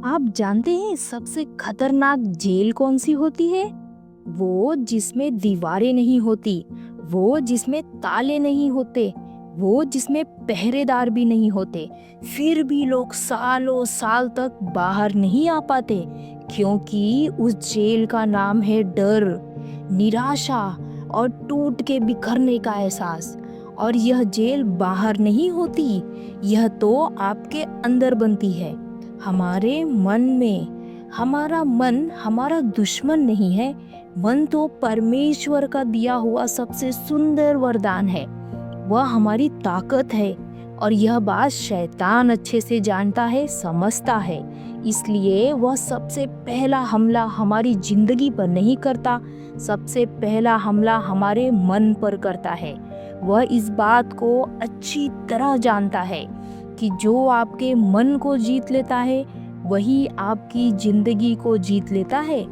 आप जानते हैं सबसे खतरनाक जेल कौन सी होती है? वो जिसमें दीवारें नहीं होती, वो जिसमें ताले नहीं होते, वो जिसमें पहरेदार भी नहीं होते। फिर भी लोग सालों साल तक बाहर नहीं आ पाते, क्योंकि उस जेल का नाम है डर, निराशा और टूट के बिखरने का एहसास। और यह जेल बाहर नहीं होती, यह तो आपके अंदर बनती है, हमारे मन में। हमारा मन हमारा दुश्मन नहीं है, मन तो परमेश्वर का दिया हुआ सबसे सुंदर वरदान है। वह हमारी ताकत है, और यह बात शैतान अच्छे से जानता है, समझता है। इसलिए वह सबसे पहला हमला हमारी जिंदगी पर नहीं करता, सबसे पहला हमला हमारे मन पर करता है। वह इस बात को अच्छी तरह जानता है कि जो आपके मन को जीत लेता है, वही आपकी जिंदगी को जीत लेता है।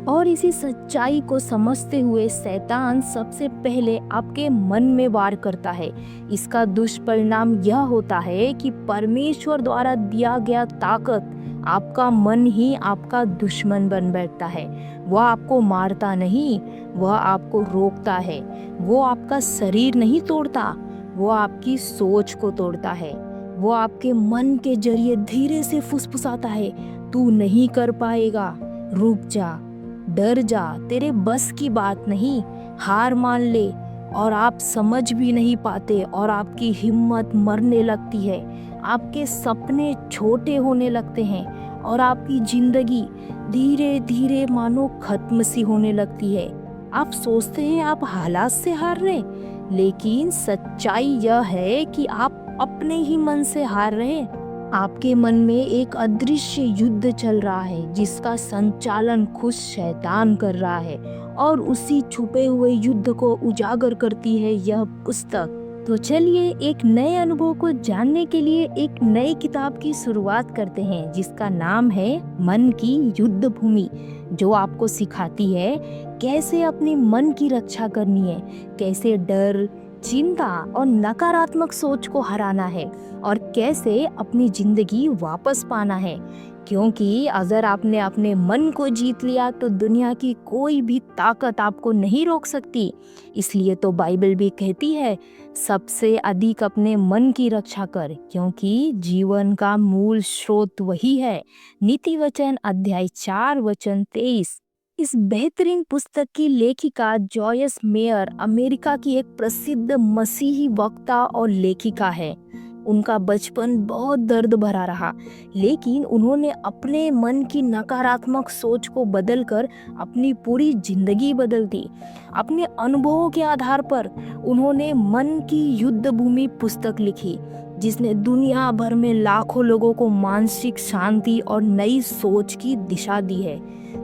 और इसी सच्चाई को समझते हुए शैतान सबसे पहले आपके मन में वार करता है। इसका दुष्परिणाम यह होता है कि परमेश्वर द्वारा दिया गया ताकत, आपका मन ही आपका दुश्मन बन बैठता है। वह आपको मारता नहीं, वह आपको रोकता है। वो आपका शरीर नहीं तोड़ता, वो आपकी सोच को तोड़ता है। वो आपके मन के जरिए धीरे से फुसफुसाता है, तू नहीं कर पाएगा, रुक जा, डर जा, तेरे बस की बात नहीं, हार मान ले। और आप समझ भी नहीं पाते, और आपकी हिम्मत मरने लगती है, आपके सपने छोटे होने लगते हैं, और आपकी जिंदगी धीरे धीरे मानो खत्म सी होने लगती है। आप सोचते हैं आप हालात से हार रहे, लेकिन सच्चाई यह है कि आप अपने ही मन से हार रहे। आपके मन में एक अदृश्य युद्ध चल रहा है, जिसका संचालन खुद शैतान कर रहा है, और उसी छुपे हुए युद्ध को उजागर करती है यह पुस्तक। तो चलिए एक नए अनुभव को जानने के लिए एक नई किताब की शुरुआत करते हैं, जिसका नाम है मन की युद्ध भूमि, जो आपको सिखाती है कैसे अपने मन की रक्षा करनी है, कैसे डर, चिंता और नकारात्मक सोच को हराना है, और कैसे अपनी जिंदगी वापस पाना है। क्योंकि अगर आपने अपने मन को जीत लिया, तो दुनिया की कोई भी ताकत आपको नहीं रोक सकती। इसलिए तो बाइबल भी कहती है, सबसे अधिक अपने मन की रक्षा कर, क्योंकि जीवन का मूल स्रोत वही है। नीति वचन अध्याय 4 वचन 23। इस बेहतरीन पुस्तक की लेखिका जॉयस मेयर अमेरिका की एक प्रसिद्ध मसीही वक्ता और लेखिका है। उनका बचपन बहुत दर्द भरा रहा, लेकिन उन्होंने अपने मन की नकारात्मक सोच को बदलकर अपनी पूरी जिंदगी बदल दी। अपने अनुभवों के आधार पर उन्होंने मन की युद्ध भूमि पुस्तक लिखी, जिसने दुनिया भर में लाखों लोगों को मानसिक शांति और नई सोच की दिशा दी है।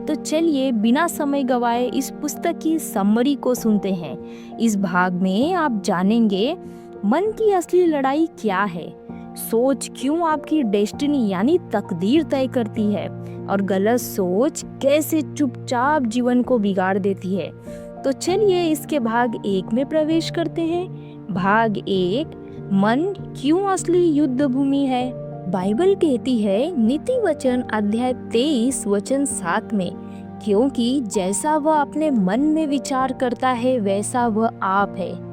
तो चलिए बिना समय गवाए इस पुस्तक की समरी को सुनते हैं। इस भाग में आप जानेंगे मन की असली लड़ाई क्या है, सोच क्यों आपकी डेस्टिनी यानी तकदीर तय करती है, और गलत सोच कैसे चुपचाप जीवन को बिगाड़ देती है। तो चलिए इसके भाग 1 में प्रवेश करते हैं। भाग 1, मन क्यों असली युद्ध भूमि है। बाइबल कहती है नीति वचन अध्याय 23 वचन 7 में, क्योंकि जैसा वह अपने मन में विचार करता है, वैसा वह आप है।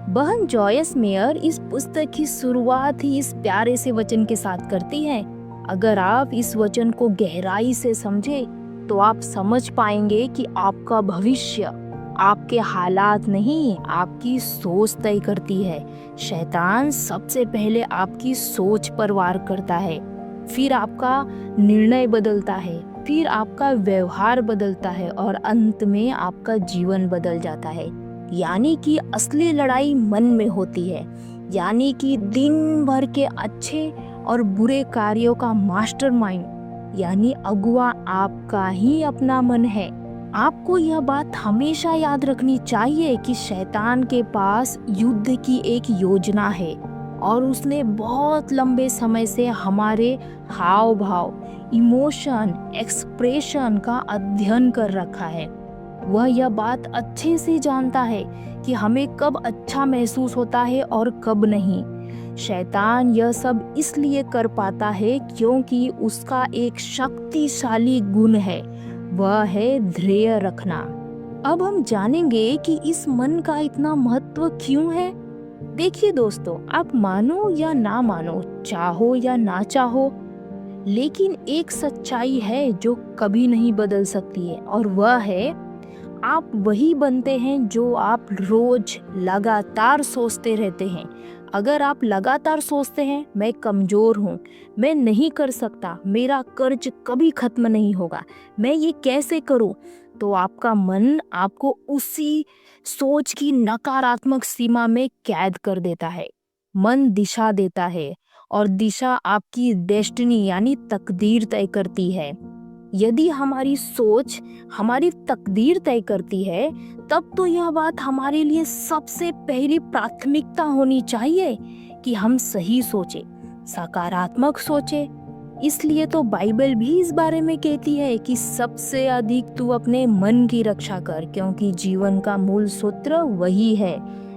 बहन जॉयस मेयर इस पुस्तक की शुरुआत ही इस प्यारे से वचन के साथ करती है। अगर आप इस वचन को गहराई से समझे, तो आप समझ पाएंगे कि आपका भविष्य आपके हालात नहीं, आपकी सोच तय करती है। शैतान सबसे पहले आपकी सोच पर वार करता है, फिर आपका निर्णय बदलता है, फिर आपका व्यवहार बदलता है, और अंत में आपका जीवन बदल जाता है। यानी कि असली लड़ाई मन में होती है। यानी कि दिन भर के अच्छे और बुरे कार्यों का मास्टरमाइंड यानी अगुवा आपका ही अपना मन है। आपको यह बात हमेशा याद रखनी चाहिए कि शैतान के पास युद्ध की एक योजना है, और उसने बहुत लंबे समय से हमारे हाव भाव, इमोशन, एक्सप्रेशन का अध्ययन कर रखा है। वह यह बात अच्छे से जानता है कि हमें कब अच्छा महसूस होता है और कब नहीं। शैतान यह सब इसलिए कर पाता है क्योंकि उसका एक शक्तिशाली गुण है, वह है धैर्य रखना। अब हम जानेंगे कि इस मन का इतना महत्व क्यों है। देखिए दोस्तों, आप मानो या ना मानो, चाहो या ना चाहो, लेकिन एक सच्चाई है जो कभी नहीं बदल सकती है, और वह है आप वही बनते हैं जो आप रोज लगातार सोचते रहते हैं। अगर आप लगातार सोचते हैं मैं कमजोर हूँ, मैं नहीं कर सकता, मेरा कर्ज कभी खत्म नहीं होगा, मैं ये कैसे करूँ, तो आपका मन आपको उसी सोच की नकारात्मक सीमा में कैद कर देता है। मन दिशा देता है, और दिशा आपकी डेस्टिनी यानी तकदीर तय करती है। यदि हमारी सोच हमारी तकदीर तय करती है, तब तो यह बात हमारे लिए सबसे पहली प्राथमिकता होनी चाहिए कि हम सही सोचें, सकारात्मक सोचें। इसलिए तो बाइबल भी इस बारे में कहती है कि सबसे अधिक तू अपने मन की रक्षा कर, क्योंकि जीवन का मूल सूत्र वही है।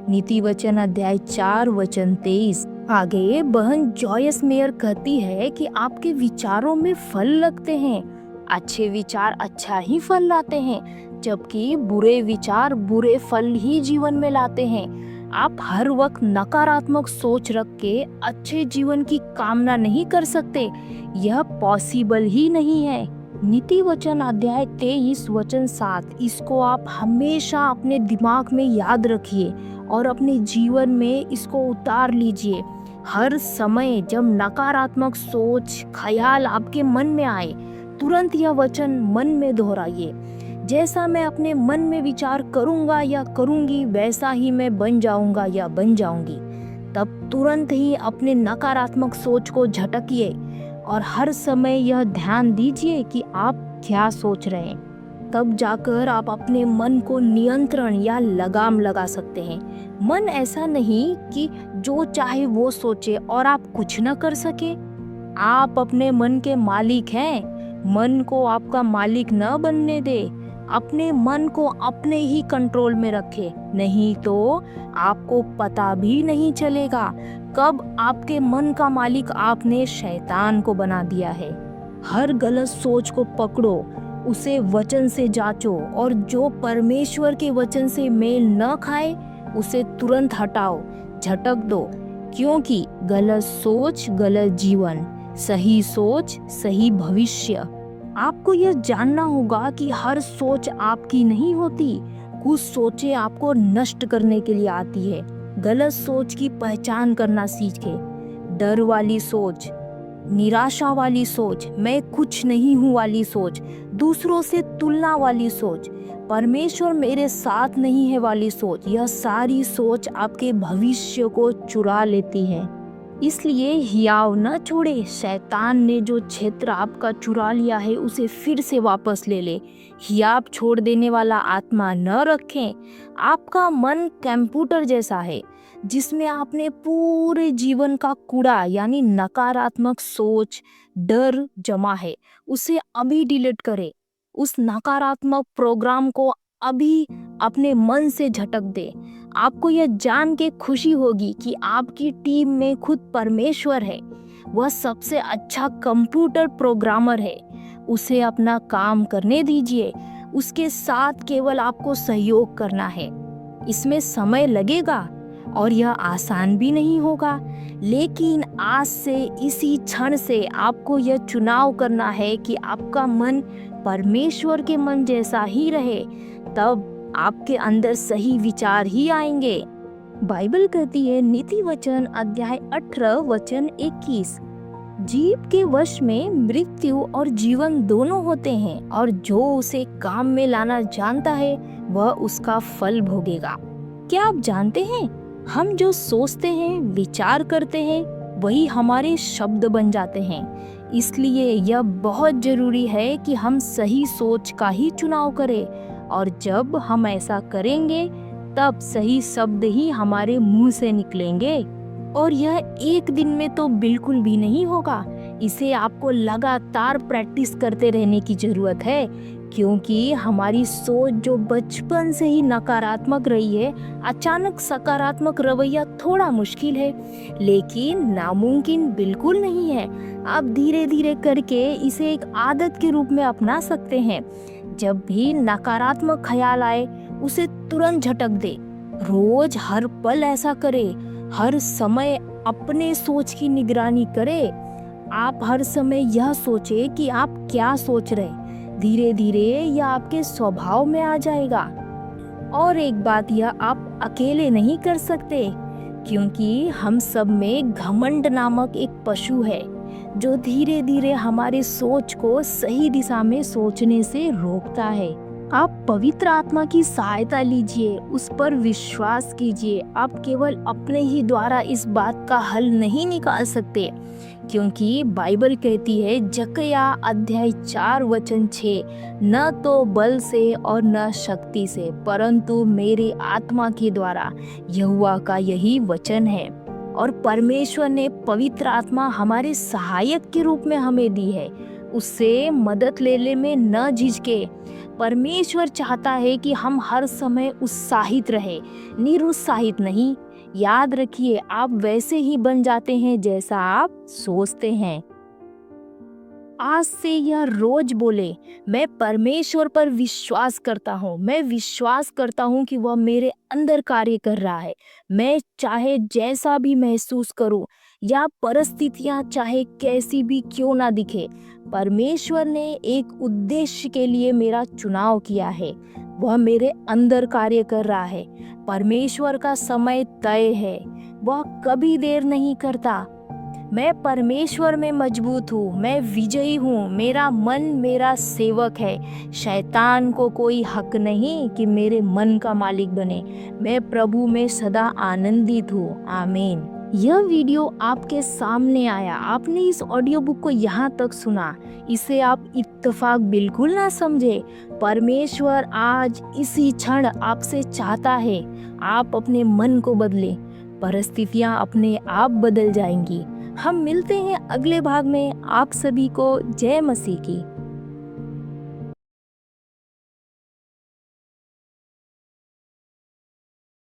नीति वचन अध्याय 4 वचन 23। आगे बहन जॉयस मेयर कहती है कि आपके विचारों में फल लगते हैं, अच्छे विचार अच्छा ही फल लाते हैं, जबकि बुरे विचार बुरे फल ही जीवन में लाते हैं। आप हर वक्त नकारात्मक सोच रख के अच्छे जीवन की कामना नहीं कर सकते, यह पॉसिबल ही नहीं है। नीति वचन अध्याय 23 वचन 7, इसको आप हमेशा अपने दिमाग में याद रखिए और अपने जीवन में इसको उतार लीजिए। हर समय जब नकारात्मक सोच ख्याल आपके मन में आए, तुरंत यह वचन मन में दोहराइए। जैसा मैं अपने मन में विचार करूंगा या करूंगी, वैसा ही मैं बन जाऊंगा या बन जाऊंगी। तब तुरंत ही अपने नकारात्मक सोच को झटकिए और हर समय यह ध्यान दीजिए कि आप क्या सोच रहे हैं। तब जाकर आप अपने मन को नियंत्रण या लगाम लगा सकते हैं। मन ऐसा नहीं कि जो चाहे वो सोचे और आप कुछ न कर सके। आप अपने मन के मालिक हैं। मन को आपका मालिक न बनने दे। अपने मन को अपने ही कंट्रोल में रखे, नहीं तो आपको पता भी नहीं चलेगा कब आपके मन का मालिक आपने शैतान को बना दिया है। हर गलत सोच को पकड़ो, उसे वचन से जांचो, और जो परमेश्वर के वचन से मेल न खाए उसे तुरंत हटाओ, झटक दो, क्योंकि गलत सोच गलत जीवन, सही सोच सही भविष्य। आपको यह जानना होगा कि हर सोच आपकी नहीं होती। कुछ सोचें आपको नष्ट करने के लिए आती है। गलत सोच की पहचान करना सीखें। डर वाली सोच, निराशा वाली सोच, मैं कुछ नहीं हूँ वाली सोच, दूसरों से तुलना वाली सोच, परमेश्वर मेरे साथ नहीं है वाली सोच, यह सारी सोच आपके भविष्य को चुरा लेती है। इसलिए हियाव न छोड़े। शैतान ने जो क्षेत्र आपका चुरा लिया है उसे फिर से वापस ले ले। हियाव छोड़ देने वाला आत्मा न रखें। आपका मन कंप्यूटर जैसा है जिसमें आपने पूरे जीवन का कूड़ा यानी नकारात्मक सोच, डर जमा है। उसे अभी डिलीट करें। उस नकारात्मक प्रोग्राम को अभी अपने मन से झटक दे। आपको यह जान के खुशी होगी कि आपकी टीम में खुद परमेश्वर है। वह सबसे अच्छा कंप्यूटर प्रोग्रामर है। उसे अपना काम करने दीजिए। उसके साथ केवल आपको सहयोग करना है। इसमें समय लगेगा और यह आसान भी नहीं होगा, लेकिन आज से इसी क्षण से आपको यह चुनाव करना है कि आपका मन परमेश्वर के मन जैसा ही रहे। तब आपके अंदर सही विचार ही आएंगे। बाइबल कहती है नीति वचन अध्याय 18 वचन 21, जीव के वश में मृत्यु और जीवन दोनों होते हैं, और जो उसे काम में लाना जानता है वह उसका फल भोगेगा। क्या आप जानते हैं, हम जो सोचते हैं, विचार करते हैं, वही हमारे शब्द बन जाते हैं। इसलिए यह बहुत जरूरी है कि हम सही सोच का ही चुनाव करें, और जब हम ऐसा करेंगे तब सही शब्द ही हमारे मुंह से निकलेंगे। और यह एक दिन में तो बिल्कुल भी नहीं होगा। इसे आपको लगातार प्रैक्टिस करते रहने की जरूरत है, क्योंकि हमारी सोच जो बचपन से ही नकारात्मक रही है, अचानक सकारात्मक रवैया थोड़ा मुश्किल है, लेकिन नामुमकिन बिल्कुल नहीं है। आप धीरे धीरे करके इसे एक आदत के रूप में अपना सकते हैं। जब भी नकारात्मक ख्याल आए, उसे तुरंत झटक दे। रोज हर पल ऐसा करे। हर समय अपने सोच की निगरानी करे। आप हर समय यह सोचे कि आप क्या सोच रहे। धीरे धीरे यह आपके स्वभाव में आ जाएगा। और एक बात, यह आप अकेले नहीं कर सकते, क्योंकि हम सब में घमंड नामक एक पशु है जो धीरे धीरे हमारी सोच को सही दिशा में सोचने से रोकता है। आप पवित्र आत्मा की सहायता लीजिए, उस पर विश्वास कीजिए। आप केवल अपने ही द्वारा इस बात का हल नहीं निकाल सकते, क्योंकि बाइबल कहती है, जकरिया अध्याय 4:6, न तो बल से और न शक्ति से, परंतु मेरी आत्मा के द्वारा, यहोवा का यही वचन है। और परमेश्वर ने पवित्र आत्मा हमारे सहायक के रूप में हमें दी है। उससे मदद लेने में न झिझके। परमेश्वर चाहता है कि हम हर समय उत्साहित रहे, निरुत्साहित नहीं। याद रखिए, आप वैसे ही बन जाते हैं जैसा आप सोचते हैं। आज से यह रोज बोले, मैं परमेश्वर पर विश्वास करता हूँ। मैं विश्वास करता हूँ कि वह मेरे अंदर कार्य कर रहा है। मैं चाहे जैसा भी महसूस करूँ या परिस्थितियाँ चाहे कैसी भी क्यों ना दिखे, परमेश्वर ने एक उद्देश्य के लिए मेरा चुनाव किया है। वह मेरे अंदर कार्य कर रहा है। परमेश्वर का समय तय है। वह कभी देर नहीं करता। मैं परमेश्वर में मजबूत हूँ। मैं विजयी हूँ। मेरा मन मेरा सेवक है। शैतान को कोई हक नहीं कि मेरे मन का मालिक बने। मैं प्रभु में सदा आनंदित हूँ। आमीन। यह वीडियो आपके सामने आया, आपने इस ऑडियो बुक को यहाँ तक सुना, इसे आप इत्तेफाक बिल्कुल ना समझे। परमेश्वर आज इसी क्षण आपसे चाहता है आप अपने मन को बदलें। परिस्थितियाँ अपने आप बदल जाएंगी। हम मिलते हैं अगले भाग में। आप सभी को जय मसीह की।